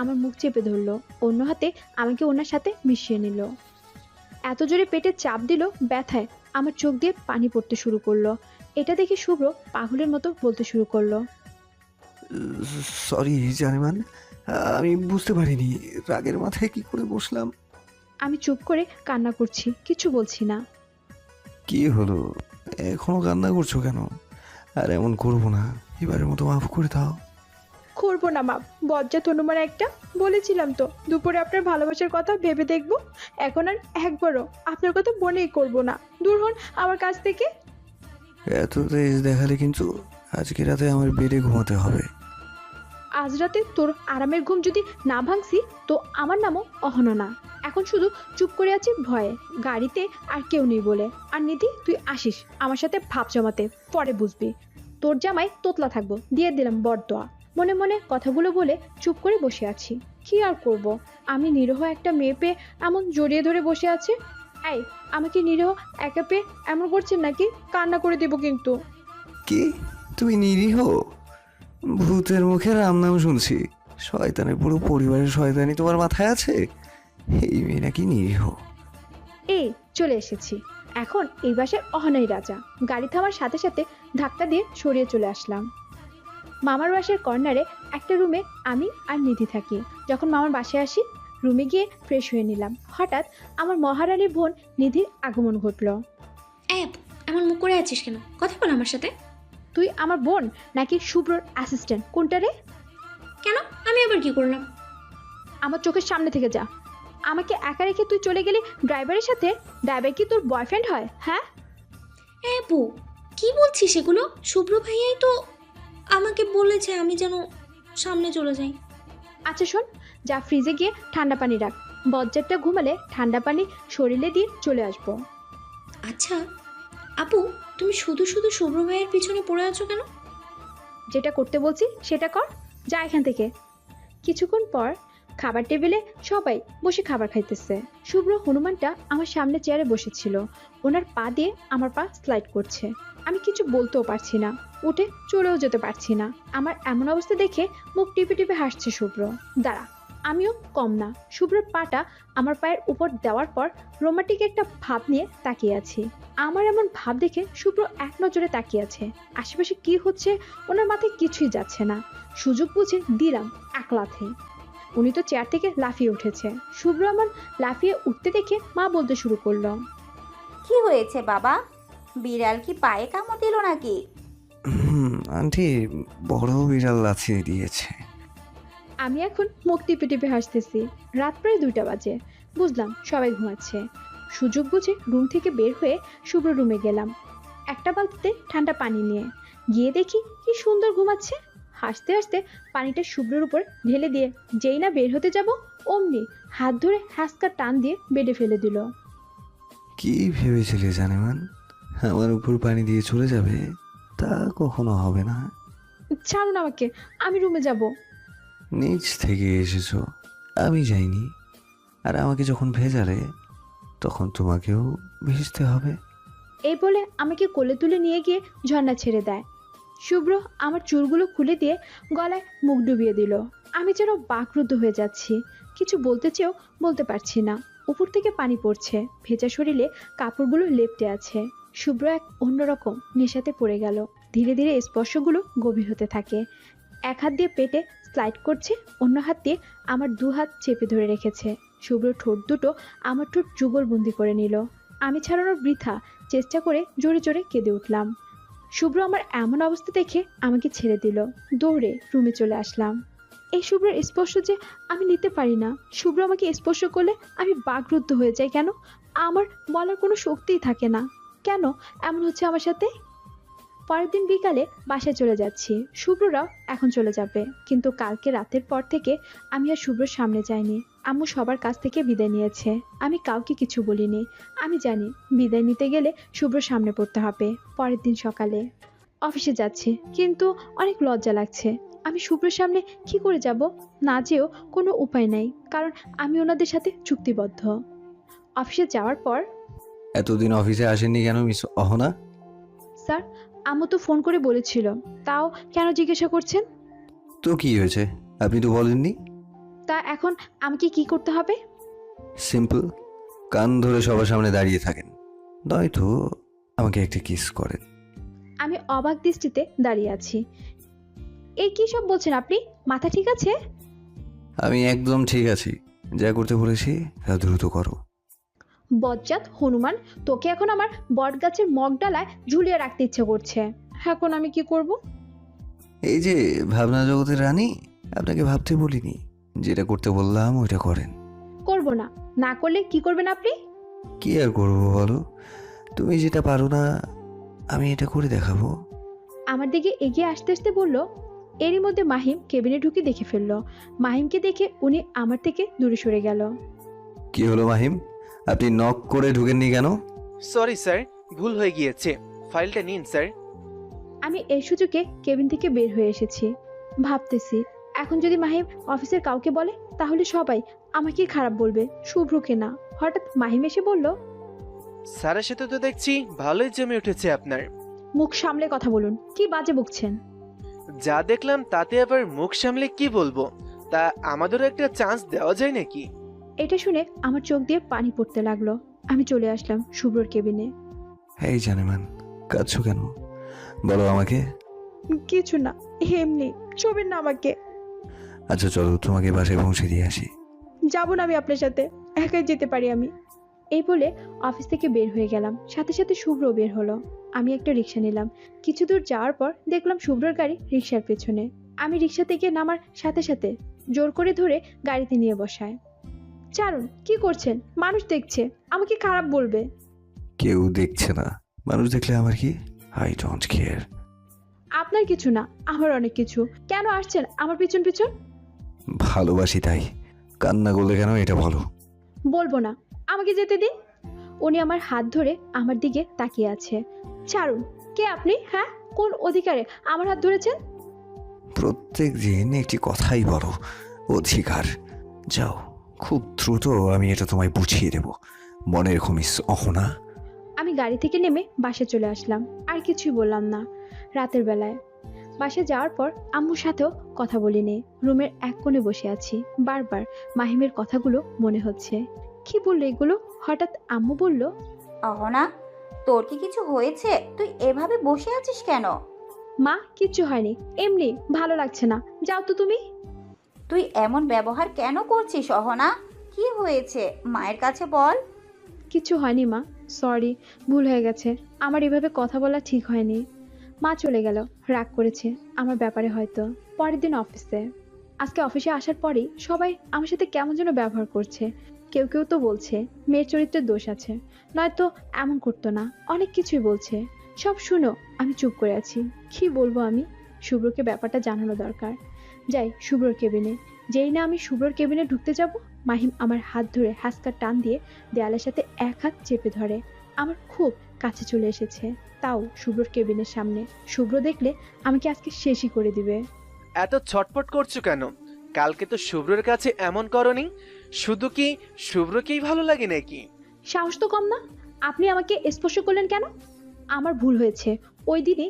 আমার মুখ চেপে ধরলো, অন্য হাতে আমাকে ওনার সাথে মিশিয়ে নিল। এত জোরে পেটে চাপ দিল, ব্যথায় আমার চোখ দিয়ে পানি পড়তে শুরু করলো। এটা দেখে শুভ্র পাগলের মতো বলতে শুরু করলো, সরি জানেমান, আমি বুঝতে পারিনি, রাগের মাথায় কি করে বসলাম। আমি চুপ করে কান্না করছি, কিছু বলছি না। কি হলো, এখনো কান্না করছো কেন? আর এমন করবো না, এবারের মতো মাফ করে দাও। করবো না মাপ, বজ্জাত হনুমান একটা। বলেছিলাম তো দুপুরে আপনার ভালোবাসার কথা ভেবে দেখবো। এখন আর একবারও আপনার কথা মনেই করবো না। দূর হন আমার কাছ থেকে। এত তেজ দেখালে কিন্তু আজকে রাতে আমার বেডে ঘুমাতে হবে। আজ রাতে তোর আরামের ঘুম যদি না ভাঙছি, তো আমার নামও অহনা না। এখন শুধু চুপ করে আছি ভয়ে, গাড়িতে আর কেউ নেই বলে। আর নিধি, তুই আসিস আমার সাথে ভাব জমাতে, পরে বুঝবি। তোর জামাই তোতলা থাকবো, দিয়ে দিলাম বরদোয়া। মনে মনে কথাগুলো বলে চুপ করে বসে আছি। কি আর করব, আমি নিরীহ একটা মেয়ে পেয়ে এমন জড়িয়ে ধরে বসে আছে। এই, আমাকে নিরীহ একা পেয়ে এমন করছেন নাকি? কান্না করে দেবো কিন্তু। কি, তুমি নিরীহ? ভূতের মুখে রাম নাম শুনছি। শয়তানের পুরো পরিবারের শয়তানি তোমার মাথায় আছে? এই মেয়ে নাকি নিরীহ? এই, চলে এসেছি। এখন এই বাসার অহনাই রাজা। গাড়ি থামার সাথে সাথে ধাক্কা দিয়ে সরিয়ে চলে আসলাম। মামার বাসার কর্নারে একটা রুমে আমি আর নিধি থাকি। যখন মামার বাসায় আসি, রুমে গিয়ে ফ্রেশ হয়ে নিলাম। হঠাৎ আমার মহারানীর বোন নিধির আগমন ঘটল। অ্যাপ, এমন মুখ করে আছিস কেন? কথা বল আমার সাথে। তুই আমার বোন নাকি শুভ্রর অ্যাসিস্ট্যান্ট, কোনটা রে? কেন? আমি আবার কি করলাম? আমার চোখের সামনে থেকে যা। আমাকে একা রেখে তুই চলে গেলি ড্রাইভারের সাথে। ড্রাইভার কি তোর বয়ফ্রেন্ড হয়? হ্যাঁ। অ্যাপু, কি বলছিস এগুলো? শুভ্র ভাইয়াই তো আমাকে বলেছে আমি যেন সামনে চলে যাই। আচ্ছা শোন, যা ফ্রিজে গিয়ে ঠান্ডা পানি রাখ। বজ্জারটা ঘুমালে ঠান্ডা পানি শরীরে দিয়ে চলে আসবো। আচ্ছা আপু, তুমি শুধু শুধু শুভ্র ভাইয়ের পিছনে পড়ে আছো কেন? যেটা করতে বলছি সেটা কর, যা এখান থেকে। কিছুক্ষণ পর খাবার টেবিলে সবাই বসে খাবার খাইতেছে। শুভ্র হনুমানটা আমার সামনে চেয়ারে বসেছিল, ওনার পা দিয়ে আমার পা স্লাইড করছে। আমি কিছু বলতেও পারছি না, উঠে চলেও যেতে পারছি না। আমার এমন অবস্থা দেখে মুখ টিপে টিপে হাসছে শুভ্র। দাঁড়া, আমিও কম না। শুভ্রর পাটা আমার পায়ের উপর দেওয়ার পর রোমান্টিক একটা ভাব নিয়ে তাকিয়ে আছি। আমার এমন ভাব দেখে শুভ্র এক নজরে তাকিয়ে আছে। আশেপাশে কি হচ্ছে ওনার মাথায় কিছুই যাচ্ছে না। সুযোগ বুঝে দিলাম এক লাথে। উনি তো চেয়ার থেকে লাফিয়ে উঠেছে। শুভ্র আমার লাফিয়ে উঠতে দেখে মা বলতে শুরু করলো, কি হয়েছে বাবা? বিড়াল কি পায়ে কামড় দিল নাকি? আন্টি, বড় বিড়াল লাথি দিয়েছে। আমি এখন মুখ টিপে টিপে হাসতেছি। রাত প্রায় 2টা বাজে। বুঝলাম সবাই ঘুমাচ্ছে। সুযোগ বুঝে রুম থেকে বের হয়ে শুভ্র রুমে গেলাম একটা বালতিতে ঠান্ডা পানি নিয়ে। গিয়ে দেখি কি সুন্দর ঘুমাচ্ছে। হাসতে হাসতে পানিটা শুভ্রের উপর ঢেলে দিয়ে যেই না বের হতে যাব, অমনি হাত ধরে হ্যাঁচকা টান দিয়ে বেডে ফেলে দিল। কি ভেবেছিলে জানেমান, আমার উপর পানি দিয়ে চলে যাবে? তা কখনো হবে না। ছাড়ুন আমাকে, আমি রুমে যাব। নিচ থেকে এসেছো, আমি যাইনি। আর আমাকে যখন ভেজালে, তখন তোমাকেও ভিজতে হবে। এই বলে আমাকে কোলে তুলে নিয়ে গিয়ে ঝর্ণা ছেড়ে দেয়। শুভ্র আমার চুলগুলো খুলে দিয়ে গলায় মুখ ডুবিয়ে দিল। আমি যেন বাকরুদ্ধ হয়ে যাচ্ছি, কিছু বলতে চেয়েও বলতে পারছি না। উপর থেকে পানি পড়ছে, ভেজা শরীরে কাপড়গুলো লেপ্টে আছে। শুভ্র এক অন্যরকম নেশাতে পড়ে গেল। ধীরে ধীরে স্পর্শগুলো গভীর হতে থাকে। এক হাত দিয়ে পেটে স্লাইড করছে, অন্য হাত দিয়ে আমার 2 হাত চেপে ধরে রেখেছে। শুভ্র ঠোঁট দুটো আমার ঠোঁট যুগলবন্দি করে নিল। আমি ছাড়ানোর বৃথা চেষ্টা করে জোরে জোরে কেঁদে উঠলাম। শুভ্র আমার এমন অবস্থা দেখে আমাকে ছেড়ে দিল। দৌড়ে রুমে চলে আসলাম। এই শুভ্রের স্পর্শ যে আমি নিতে পারি না। শুভ্র আমাকে স্পর্শ করলে আমি বাকরুদ্ধ হয়ে যাই। কেন? আমার বলার কোনো শক্তিই থাকে না। কেন এমন হচ্ছে আমার সাথে? পরের দিন বিকালে বাসায় চলে যাচ্ছি। শুভ্ররাও এখন চলে যাবে। কিন্তু কালকে রাতের পর থেকে আমি আর শুভ্রর সামনে যাইনি। আম্মু সবার কাছ থেকে বিদায় নিয়েছে। আমি কাউকে কিছু বলিনি। আমি জানি বিদায় নিতে গেলে শুভ্র সামনে পড়তে হবে। পরের দিন সকালে অফিসে যাচ্ছি, কিন্তু অনেক লজ্জা লাগছে। আমি শুভ্রর সামনে কি করে যাব? না যেও কোনো উপায় নাই, কারণ আমি ওনাদের সাথে চুক্তিবদ্ধ। অফিসে যাওয়ার পর, এতদিন অফিসে আসেননি কেন মিস অহনা? স্যার, আম্মু তো ফোন করে বলেছিল। তাও কেন জিজ্ঞাসা করছেন? তো কি হয়েছে, আপনি তো বলেননি। তা এখন আমাকে কি করতে হবে? সিম্পল, কান ধরে সবার সামনে দাঁড়িয়ে থাকেন, নয়তো আমাকে একটা কিস করেন। আমি অবাক দৃষ্টিতে দাঁড়িয়ে আছি। এই কি সব বলছেন আপনি? মাথা ঠিক আছে? আমি একদম ঠিক আছি, যা করতে বলেছি তা দ্রুত করো। বজ্জাত হনুমান, তোকে এখন আমার বটগাছের মগডালায় ঝুলিয়ে রাখতে ইচ্ছে করছে। এখন আমি কি করব? এই যে ভাবনা জগতের রানী, আপনাকে ভাবতে বলিনি, যেটা করতে বললাম ওইটা করেন। করব না। না করলে কি করবেন আপনি? কি আর করবো বলো, তুমি যেটা পারো না আমি এটা করে দেখাবো। আমার দিকে এগিয়ে আসতে আসতে বলল। এরই মধ্যে মাহিম কেবিনে ঢুকে দেখে ফেললো। মাহিমকে দেখে উনি আমার থেকে দূরে সরে গেল। কি হলো মাহিম, আপনি নক করে ঢুকেননি কেন? সরি স্যার, ভুল হয়ে গিয়েছে। ফাইলটা নিন স্যার। আমি এই সুযোগে কেবিন থেকে বের হয়ে এসেছি। ভাবতেছি, এখন যদি মাহিম অফিসের কাউকে বলে তাহলে সবাই আমাকে খারাপ বলবে, শুভ্রকে না। হঠাৎ মাহিম এসে বলল, স্যারের সাথে তো দেখছি ভালোই জমে উঠেছে আপনার। মুখ সামলে কথা বলুন, কি বাজে বকছেন। যা দেখলাম তাতে আবার মুখ সামলে কি বলবো? তা আমাদেরও একটা চান্স দেওয়া যায় নাকি? এটা শুনে আমার চোখ দিয়ে পানি পড়তে লাগলো। আমি চলে আসলাম শুভ্রর কেবিনে। এই জানেমান, কাঁদছো কেন বলো আমাকে। কিছু না, এমনি। ছবেন না আমাকে। আচ্ছা চলো তোমাকে বাসায় পৌঁছে দিয়ে আসি। যাব না আমি আপনার সাথে, একাই যেতে পারি আমি। এই বলে অফিস থেকে বের হয়ে গেলাম। সাথে সাথে শুভ্র বের হলো। আমি একটা রিক্সা নিলাম। কিছু দূর যাওয়ার পর দেখলাম শুভ্রর গাড়ি রিক্সার পেছনে। আমি রিক্সা থেকে নামার সাথে সাথে জোর করে ধরে গাড়িতে নিয়ে বসায়। চারুন, কি করছেন? মানুষ দেখছে, আমাকে খারাপ বলবে। কেউ দেখছে না, মানুষ দেখলে আমার কি, আই ডোন্ট কেয়ার। আপনার কিছু না, আমার অনেক কিছু। কেন আসছেন আমার পিছন পিছন? ভালোবাসি তাই। কান্না করলে কেন এটা বলো। বলবো না, আমাকে যেতে দিন। উনি আমার হাত ধরে আমার দিকে তাকিয়ে আছে। চারুন, কে আপনি? হ্যাঁ, কোন অধিকারে আমার হাত ধরেছেন? প্রত্যেক দিন একটি কথাই বলো, অধিকার। যাও, খুব দ্রুত আমি এটা তোমায় বুঝিয়ে দেব। মনে রেখো মিস অহনা। আমি গাড়ি থেকে নেমে বাসায় চলে আসলাম। আর কিছুই বললাম না। রাতের বেলায় বাসায় যাওয়ার পর আম্মুর সাথেও কথা বলিনি। রুমের এক কোণে বসে আছি। বারবার মাহিমের কথাগুলো মনে হচ্ছে। কি বললো এগুলো? হঠাৎ আম্মু বলল, অহনা, তোর কি কিছু হয়েছে? তুই এভাবে বসে আছিস কেন? মা, কিচ্ছু হয়নি, এমনি ভালো লাগছে না। যাও তো তুমি। তুই এমন ব্যবহার কেন করছিস অহনা? কি হয়েছে মায়ের কাছে বল। কিছু হয়নি মা, সরি, ভুল হয়ে গেছে। আমার এভাবে কথা বলা ঠিক হয়নি। মা চলে গেল, রাগ করেছে আমার ব্যাপারে হয়তো। পরের দিন অফিসে। আজকে অফিসে আসার পরেই সবাই আমার সাথে কেমন যেন ব্যবহার করছে। কেউ কেউ তো বলছে মেয়ের চরিত্রের দোষ আছে, নয়তো এমন করতো না। অনেক কিছুই বলছে। সব শুনো, আমি চুপ করে আছি। কি বলবো আমি? শুভ্রকে ব্যাপারটা জানানো দরকার। যাই শুভ্রর কেবিনে। যেই না আমি শুভ্রর কেবিনে ঢুকতে যাব, মাহিম আমার হাত ধরে হ্যাসকা টান দিয়ে দেয়ালের সাথে এক হাত চেপে ধরে। আমার খুব কাছে চলে এসেছে, তাও শুভ্রর কেবিনের সামনে। শুভ্র দেখলে আমাকে আজকে শেষই করে দিবে। এত ছটপট করছো কেন? কালকে তো শুভ্রর কাছে এমন করনি। শুধু কি শুভ্রকেই ভালো লাগে নাকি? সাহস তো কম না। আপনি আমাকে স্পর্শ করলেন কেন? আমার ভুল হয়েছে। ওই দিনই